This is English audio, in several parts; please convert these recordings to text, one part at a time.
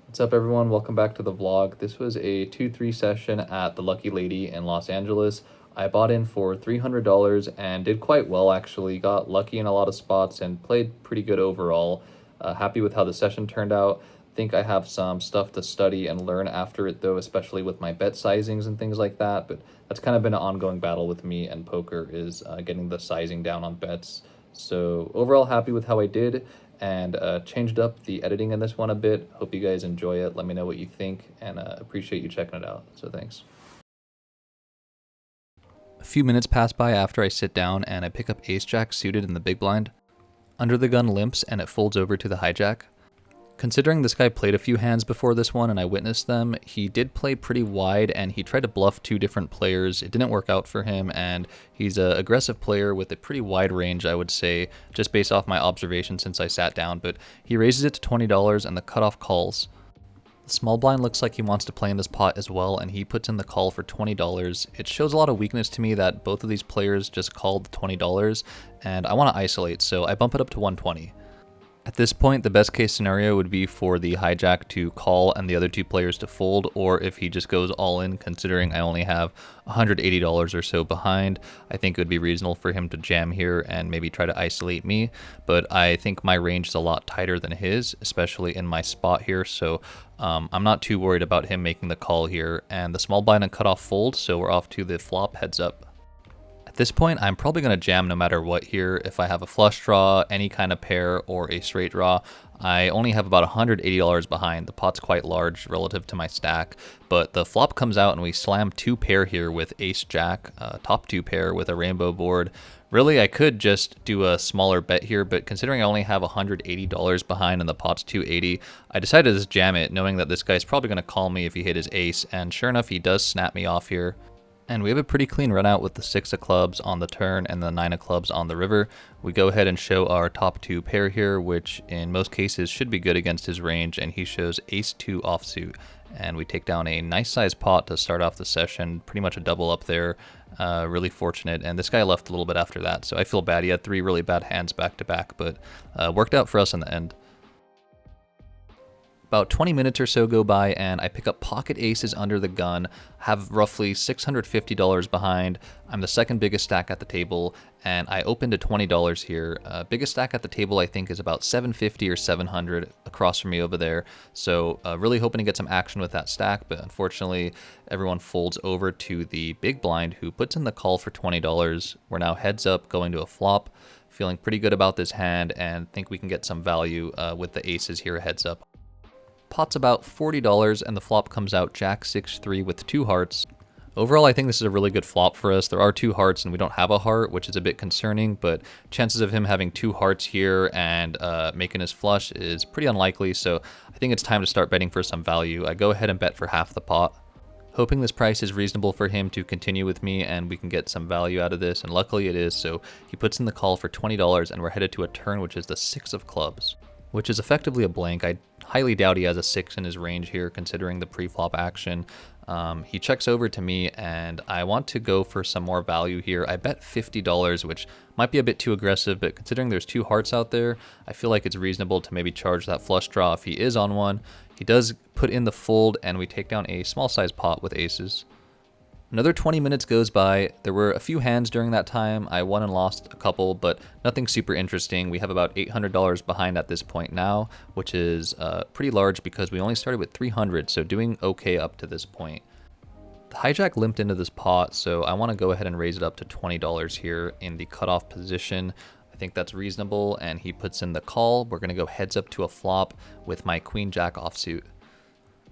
What's up, everyone? Welcome back to the vlog. This was a 2-3 session at the Lucky Lady in Los Angeles. I bought in for $300 and did quite well, actually. Got lucky in a lot of spots and played pretty good overall. Happy with how the session turned out. Think I have some stuff to study and learn after it, though, especially with my bet sizings and things like that. But that's kind of been an ongoing battle with me and poker, is getting the sizing down on bets. So overall, happy with how I did, and changed up the editing in this one a bit. Hope you guys enjoy it. Let me know what you think, and appreciate you checking it out. So thanks. A few minutes pass by after I sit down and I pick up ace-jack suited in the big blind. Under the gun limps and it folds over to the hijack. Considering this guy played a few hands before this one and I witnessed them, he did play pretty wide and he tried to bluff two different players. It didn't work out for him, and he's an aggressive player with a pretty wide range, I would say, just based off my observation since I sat down. But he raises it to $20 and the cutoff calls. The small blind looks like he wants to play in this pot as well, and he puts in the call for $20. It shows a lot of weakness to me that both of these players just called $20, and I want to isolate, so I bump it up to $120. At this point, the best case scenario would be for the hijack to call and the other two players to fold, or if he just goes all in, considering I only have $180 or so behind, I think it would be reasonable for him to jam here and maybe try to isolate me. But I think my range is a lot tighter than his, especially in my spot here, so I'm not too worried about him making the call here. And the small blind and cutoff fold, so we're off to the flop heads up. At this point, I'm probably going to jam no matter what here. If I have a flush draw, any kind of pair, or a straight draw, I only have about $180 behind. The pot's quite large relative to my stack, but the flop comes out and we slam two pair here with ace-jack, top two pair with a rainbow board. Really, I could just do a smaller bet here, but considering I only have $180 behind and the pot's 280, I decided to just jam it, knowing that this guy's probably going to call me if he hit his ace, and sure enough, he does snap me off here. And we have a pretty clean run out with the 6 of clubs on the turn and the 9 of clubs on the river. We go ahead and show our top two pair here, which in most cases should be good against his range, and he shows ace-2 offsuit. And we take down a nice sized pot to start off the session, pretty much a double up there. Really fortunate, and this guy left a little bit after that, so I feel bad. He had 3 really bad hands back to back, but worked out for us in the end. About 20 minutes or so go by and I pick up pocket aces under the gun, have roughly $650 behind. I'm the second biggest stack at the table, and I open to $20 here. Biggest stack at the table I think is about $750 or $700 across from me over there. So really hoping to get some action with that stack, but unfortunately everyone folds over to the big blind, who puts in the call for $20. We're now heads up going to a flop. Feeling pretty good about this hand and think we can get some value with the aces here heads up. Pot's about $40 and the flop comes out jack 6-3 with 2 hearts. Overall, I think this is a really good flop for us. There are 2 hearts and we don't have a heart, which is a bit concerning, but chances of him having 2 hearts here and making his flush is pretty unlikely, so I think it's time to start betting for some value. I go ahead and bet for half the pot, hoping this price is reasonable for him to continue with me and we can get some value out of this, and luckily it is, so he puts in the call for $20 and we're headed to a turn which is the 6 of clubs, which is effectively a blank. I highly doubt he has a 6 in his range here, considering the pre-flop action. He checks over to me, and I want to go for some more value here. I bet $50, which might be a bit too aggressive, but considering there's 2 hearts out there, I feel like it's reasonable to maybe charge that flush draw if he is on one. He does put in the fold, and we take down a small-sized pot with aces. Another 20 minutes goes by. There were a few hands during that time. I won and lost a couple, but nothing super interesting. We have about $800 behind at this point now, which is pretty large because we only started with 300, so doing okay up to this point. The hijack limped into this pot, so I want to go ahead and raise it up to $20 here in the cutoff position. I think that's reasonable, and he puts in the call. We're going to go heads up to a flop with my queen-jack offsuit.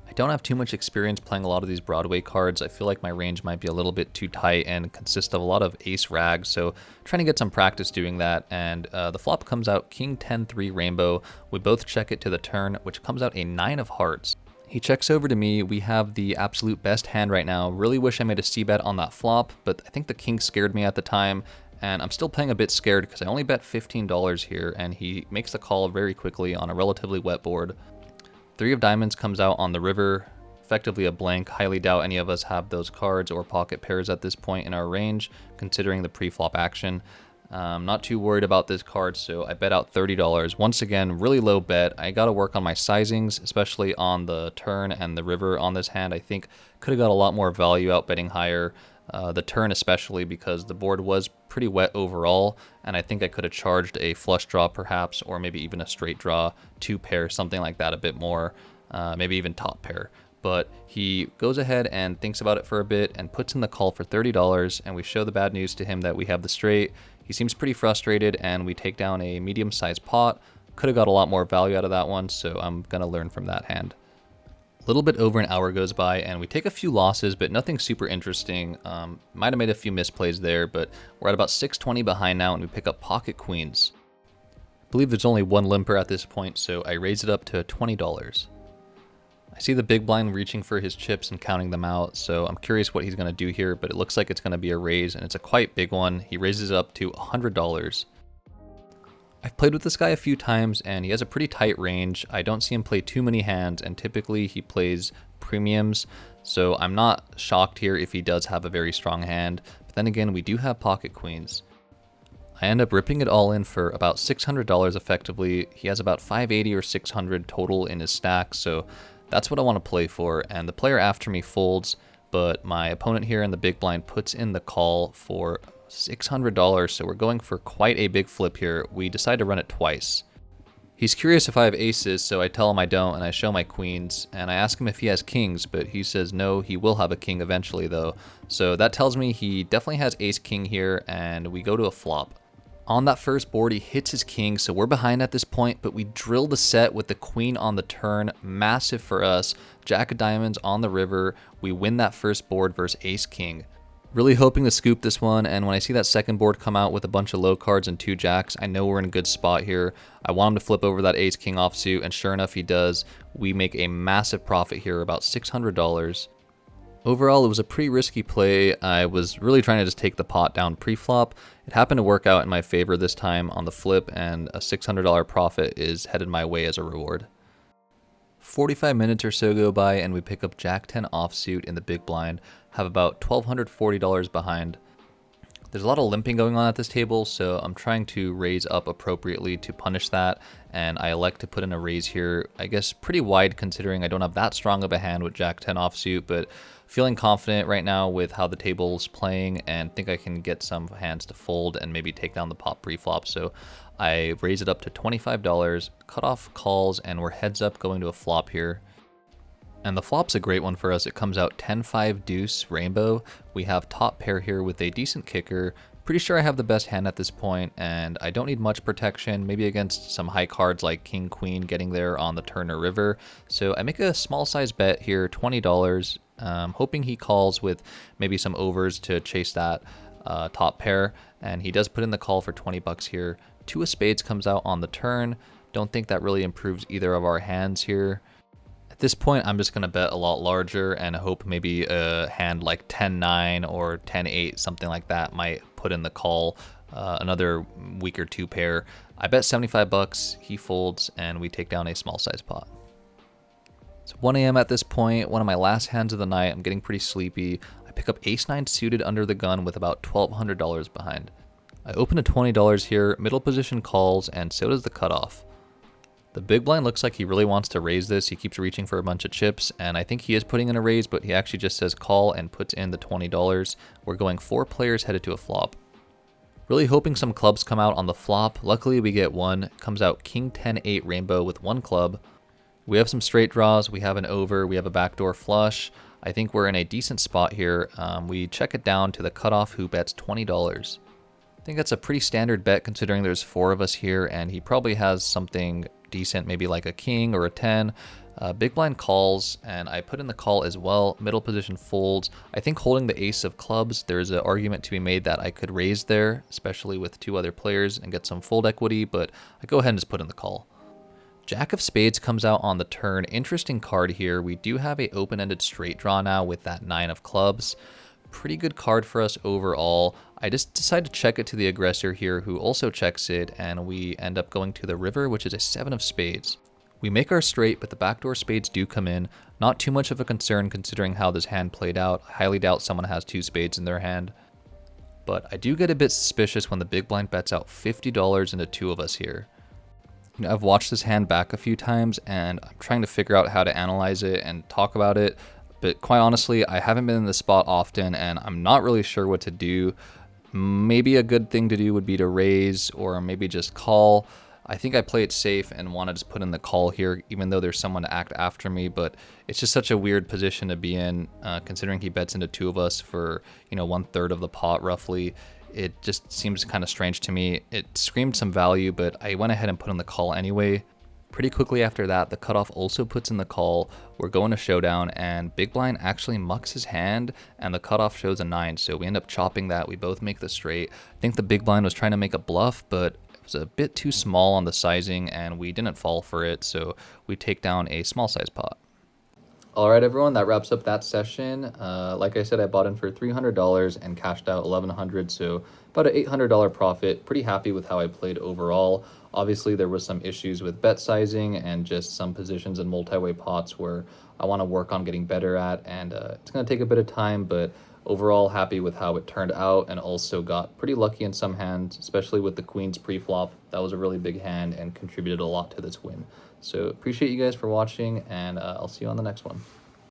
I don't have too much experience playing a lot of these Broadway cards. I feel like my range might be a little bit too tight and consist of a lot of ace rags, so trying to get some practice doing that. And the flop comes out king 10-3 rainbow. We both check it to the turn, which comes out a 9 of hearts. He checks over to me. We have the absolute best hand right now. Really wish I made a c-bet on that flop, but I think the king scared me at the time, and I'm still playing a bit scared because I only bet $15 here, and he makes the call very quickly on a relatively wet board. 3 of diamonds comes out on the river, effectively a blank. Highly doubt any of us have those cards or pocket pairs at this point in our range, considering the pre-flop action. Not too worried about this card, so I bet out $30. Once again, really low bet. I got to work on my sizings, especially on the turn and the river on this hand. I think could have got a lot more value out betting higher. The turn especially, because the board was pretty wet overall, and I think I could have charged a flush draw perhaps, or maybe even a straight draw, 2-pair, something like that a bit more, maybe even top pair. But he goes ahead and thinks about it for a bit and puts in the call for $30, and we show the bad news to him that we have the straight. He seems pretty frustrated, and we take down a medium-sized pot. Could have got a lot more value out of that one, so I'm going to learn from that hand. A little bit over an hour goes by, and we take a few losses, but nothing super interesting. Might have made a few misplays there, but we're at about 620 behind now, and we pick up pocket queens. I believe there's only one limper at this point, so I raise it up to $20. I see the big blind reaching for his chips and counting them out, so I'm curious what he's going to do here, but it looks like it's going to be a raise, and it's a quite big one. He raises it up to $100. I've played with this guy a few times, and he has a pretty tight range. I don't see him play too many hands, and typically he plays premiums, so I'm not shocked here if he does have a very strong hand. But then again, we do have pocket queens. I end up ripping it all in for about $600 effectively. He has about 580 or 600 total in his stack, so that's what I want to play for, and the player after me folds, but my opponent here in the big blind puts in the call for $600, so we're going for quite a big flip here. We decide to run it twice. He's curious if I have aces, so I tell him I don't, and I show my queens, and I ask him if he has kings, but he says no, he will have a king eventually though. So that tells me he definitely has ace-king here, and we go to a flop. On that first board, he hits his king, so we're behind at this point, but we drill the set with the queen on the turn. Massive for us. Jack of diamonds on the river. We win that first board versus ace-king. Really hoping to scoop this one, and when I see that second board come out with a bunch of low cards and 2 jacks, I know we're in a good spot here. I want him to flip over that ace-king offsuit, and sure enough he does. We make a massive profit here, about $600. Overall, it was a pretty risky play. I was really trying to just take the pot down pre-flop. It happened to work out in my favor this time on the flip, and a $600 profit is headed my way as a reward. 45 minutes or so go by, and we pick up Jack 10 offsuit in the big blind, have about $1,240 behind. There's a lot of limping going on at this table, so I'm trying to raise up appropriately to punish that, and I elect to put in a raise here. I guess pretty wide considering I don't have that strong of a hand with Jack 10 offsuit, but feeling confident right now with how the table's playing and think I can get some hands to fold and maybe take down the pot pre-flop. So I raise it up to $25, cut off calls, and we're heads up going to a flop here. And the flop's a great one for us. It comes out 10-5 deuce rainbow. We have top pair here with a decent kicker. Pretty sure I have the best hand at this point, and I don't need much protection, maybe against some high cards like king, queen getting there on the turn or river. So I make a small size bet here, $20, hoping he calls with maybe some overs to chase that top pair, and he does put in the call for 20 bucks here. 2 of spades comes out on the turn. Don't think that really improves either of our hands here. At this point, I'm just going to bet a lot larger and hope maybe a hand like 10-9 or 10-8, something like that, might put in the call. Another weaker 2-pair. I bet 75 bucks, he folds, and we take down a small size pot. It's 1 a.m. at this point, one of my last hands of the night. I'm getting pretty sleepy. I pick up ace-9 suited under the gun with about $1,200 behind. I open to $20 here, middle position calls, and so does the cutoff. The big blind looks like he really wants to raise this. He keeps reaching for a bunch of chips, and I think he is putting in a raise, but he actually just says call and puts in the $20. We're going 4 players headed to a flop. Really hoping some clubs come out on the flop. Luckily we get one. Comes out king 10-8 rainbow with 1 club. We have some straight draws, we have an over, we have a backdoor flush. I think we're in a decent spot here. We check it down to the cutoff, who bets $20. I think that's a pretty standard bet considering there's 4 of us here, and he probably has something decent, maybe like a king or a 10. Big blind calls, and I put in the call as well. Middle position folds. I think holding the ace of clubs, there's an argument to be made that I could raise there, especially with 2 other players, and get some fold equity, but I go ahead and just put in the call. Jack of spades comes out on the turn. Interesting card here. We do have a open-ended straight draw now with that 9 of clubs. Pretty good card for us overall. I just decide to check it to the aggressor here, who also checks it, and we end up going to the river, which is a 7 of spades. We make our straight, but the backdoor spades do come in. Not too much of a concern considering how this hand played out. I highly doubt someone has 2 spades in their hand. but I do get a bit suspicious when the big blind bets out $50 into two of us here. I've watched this hand back a few times and I'm trying to figure out how to analyze it and talk about it, but quite honestly, I haven't been in this spot often and I'm not really sure what to do. Maybe a good thing to do would be to raise or maybe just call. I think I play it safe and want to just put in the call here, even though there's someone to act after me, but it's just such a weird position to be in, considering he bets into two of us for, 1/3 of the pot roughly. It just seems kind of strange to me. It screamed some value, but I went ahead and put in the call anyway. Pretty quickly after that, the cutoff also puts in the call. We're going to showdown, and big blind actually mucks his hand, and the cutoff shows a 9, so we end up chopping that. We both make the straight. I think the big blind was trying to make a bluff, but was a bit too small on the sizing and we didn't fall for it, so we take down a small size pot. All right, everyone, that wraps up that session. Like I said, I bought in for $300 and cashed out $1,100, so about an $800 profit. Pretty happy with how I played overall. Obviously, there was some issues with bet sizing and just some positions in multi-way pots where I want to work on getting better at, and it's going to take a bit of time, but overall happy with how it turned out, and also got pretty lucky in some hands, especially with the queens pre-flop. That was a really big hand and contributed a lot to this win. So appreciate you guys for watching, and I'll see you on the next one.